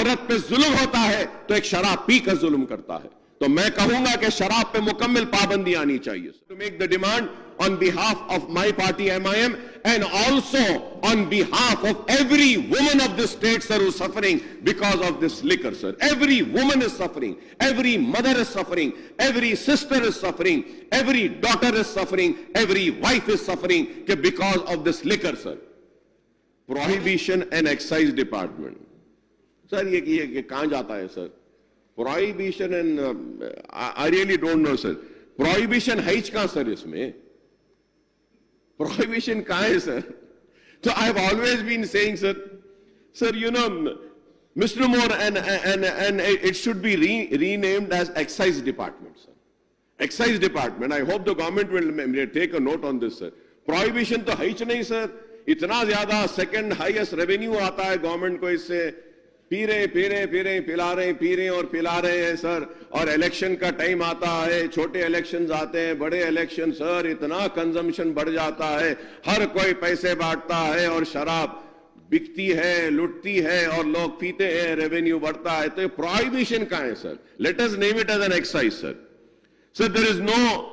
औरत पे जुल्म होता है तो एक शराब पी कर जुल्म करता है। तो मैं कहूंगा कि शराब पे मुकम्मल पाबंदी आनी चाहिए। To make the demand on behalf of my party MIM and also on behalf of every woman of this state, sir, who is suffering because of this liquor, sir. Every woman is suffering, every mother is suffering, every sister is suffering, every daughter is suffering, every wife is suffering because of this liquor, sir. Prohibition and Excise Department, sir, ये कहाँ जाता है, sir? Prohibition and I really don't know, sir. Prohibition है कहाँ, sir, इसमें? Prohibition कहाँ है, sir? So I have always been saying, sir, you know, Mr. Moore, and it should be renamed as Excise Department, sir. Excise Department. I hope the government will take a note on this, sir. Prohibition तो है ही नहीं, sir. इतना ज्यादा second highest revenue आता है government को इससे. P रहे पिला रहे और पिला रहे हैं, सर. और इलेक्शन का टाइम आता है, छोटे इलेक्शंस आते हैं, बड़े इलेक्शन, सर, इतना कंजम्पशन बढ़ जाता है, हर कोई पैसे बांटता है और शराब बिकती है, लुटती है और लोग पीते हैं, रेवेन्यू बढ़ता है. तो प्रोहिबिशन कहां है, sir? Let us name it as an excise, sir. Sir, there is no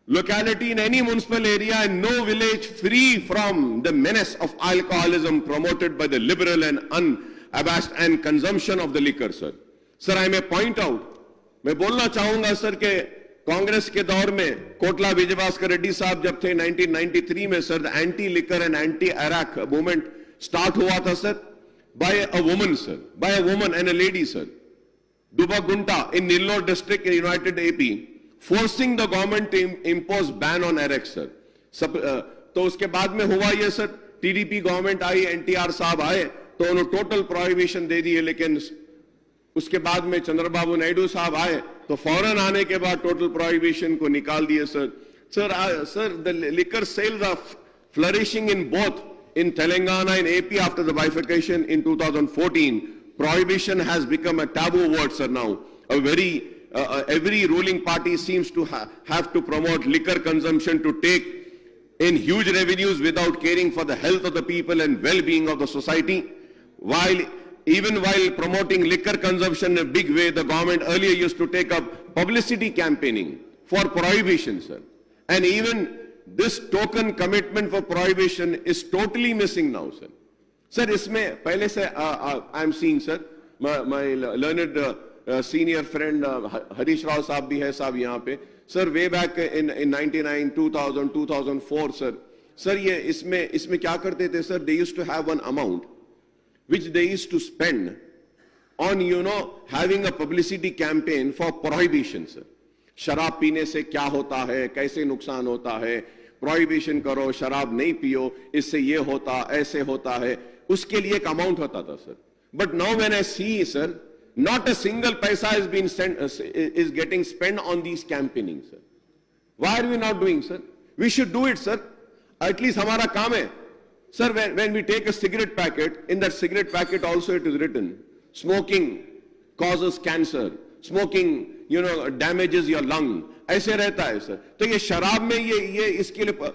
locality in any municipal area and no village free from the menace of alcoholism promoted by the liberal and unabashed and consumption of the liquor, sir. Sir, I may point out, मैं बोलना चाहूंगा, sir, के कांग्रेस के दौर में कोटला विजयभास्कर रेड्डी साहब जब थे 1993 में, sir, the anti liquor and anti अराक movement start हुआ था, sir, by a woman, sir, by a woman and a lady, sir. Duba Gunta in Nellore district in United AP, forcing the government to impose ban on arrack, sir. तो उसके बाद में हुआ ये, sir, TDP government आई, NTR साहब आए तो उन्होंने टोटल प्रोहिबिशन दे दिए, लेकिन उसके बाद में चंद्रबाबू नायडू साहब आए तो फौरन आने के बाद टोटल प्रोहिबिशन को निकाल दिए, sir. Sir, the liquor sales are flourishing in both in Telangana and AP after the bifurcation in 2014. Prohibition has become a taboo word, sir, now. Every ruling party seems to have to promote liquor consumption to take in huge revenues without caring for the health of the people and well-being of the society. Even while promoting liquor consumption in a big way, the government earlier used to take up publicity campaigning for prohibition, sir. And even this token commitment for prohibition is totally missing now, sir. Sir, इसमें पहले से I am seeing, sir, my learned senior friend Harish Rao साहब भी है, साहब यहाँ पे, sir, way back in 99, 2000, 2004, sir. Sir, ये इसमें क्या करते थे, sir? They used to have one amount which they used to spend on, you know, having a publicity campaign for prohibition, sir. शराब पीने से क्या होता है, कैसे नुकसान होता है, प्रोहिबिशन करो, शराब नहीं पियो, इससे ये होता, ऐसे होता है, उसके लिए एक अमाउंट होता था, sir. But now when I see, sir, not a single पैसा is getting spent on these campaigning, sir. Why are we not doing, sir? We should do it, sir. At least हमारा काम है, sir. When we take a cigarette packet, in that cigarette packet also it is written, smoking causes cancer, smoking, you know, damages your lung, ऐसे रहता है, sir. तो ये शराब में ये इसके लिए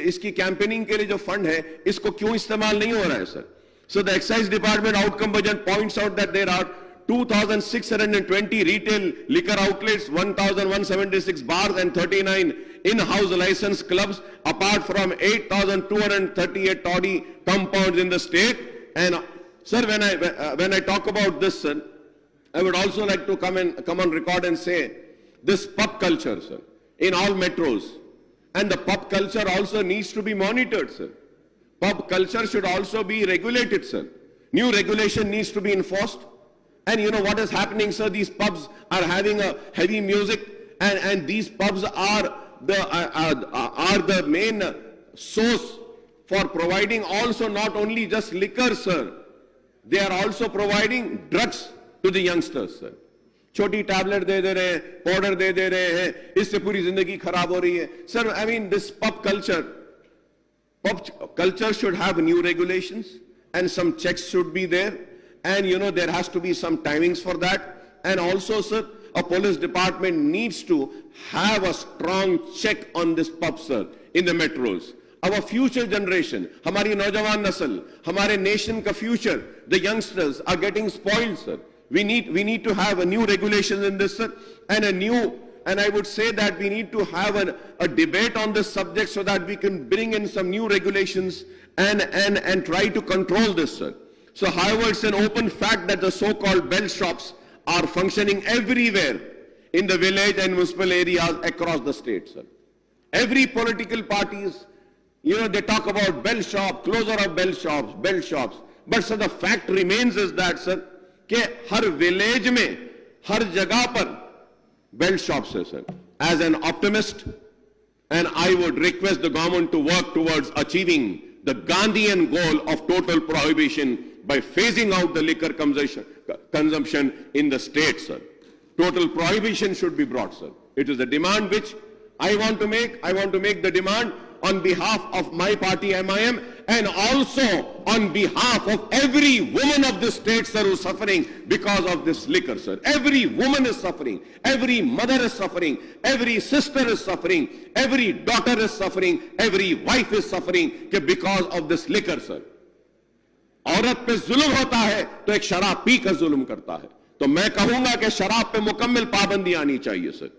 इसकी कैंपेनिंग के लिए जो फंड है, इसको क्यों इस्तेमाल नहीं हो रहा है, sir? So the Excise Department outcome budget points out that there are 2,620 retail liquor outlets, 1,176 bars and 39 in-house licensed clubs, apart from 8,238 toddy compounds in the state. And sir, when I talk about this, sir, I would also like to come on record and say this pub culture, sir, in all metros, and the pub culture also needs to be monitored, sir. Pub culture should also be regulated, sir. New regulation needs to be enforced. And you know what is happening, sir? These pubs are having a heavy music, and these pubs are the main source for providing also not only just liquor, sir. They are also providing drugs to the youngsters, sir. छोटी tablet दे रहे हैं, powder दे रहे हैं, इससे पूरी जिंदगी खराब हो रही है, sir. I mean, this pub culture should have new regulations, and some checks should be there, and you know there has to be some timings for that. And also, sir, a police department needs to have a strong check on this pub, sir, in the metros. Our future generation, हमारी नौजवान नस्ल, हमारे nation का future, the youngsters are getting spoiled, sir. We need to have a new regulation in this, sir, and I would say that we need to have a debate on this subject so that we can bring in some new regulations and try to control this, sir. So, however, it's an open fact that the so-called bell shops are functioning everywhere in the village and municipal areas across the state, sir. Every political parties, they talk about bell shop, closure of bell shops. But sir, the fact remains is that, sir, कि हर village में हर जगह पर bell shops है sir. As an optimist, and I would request the government to work towards achieving the Gandhian goal of total prohibition by phasing out the liquor consumption in the state, sir. Total prohibition should be brought, sir. It is a demand which I want to make. I want to make the demand on behalf of my party MIM and also on behalf of every woman of this state, sir, who is suffering because of this liquor, sir. Every woman is suffering. Every mother is suffering. Every sister is suffering. Every daughter is suffering. Every wife is suffering because of this liquor, sir. औरत पे जुल्म होता है तो एक शराब P कर जुल्म करता है. तो मैं कहूंगा कि शराब पे मुकम्मल पाबंदी आनी चाहिए, सर.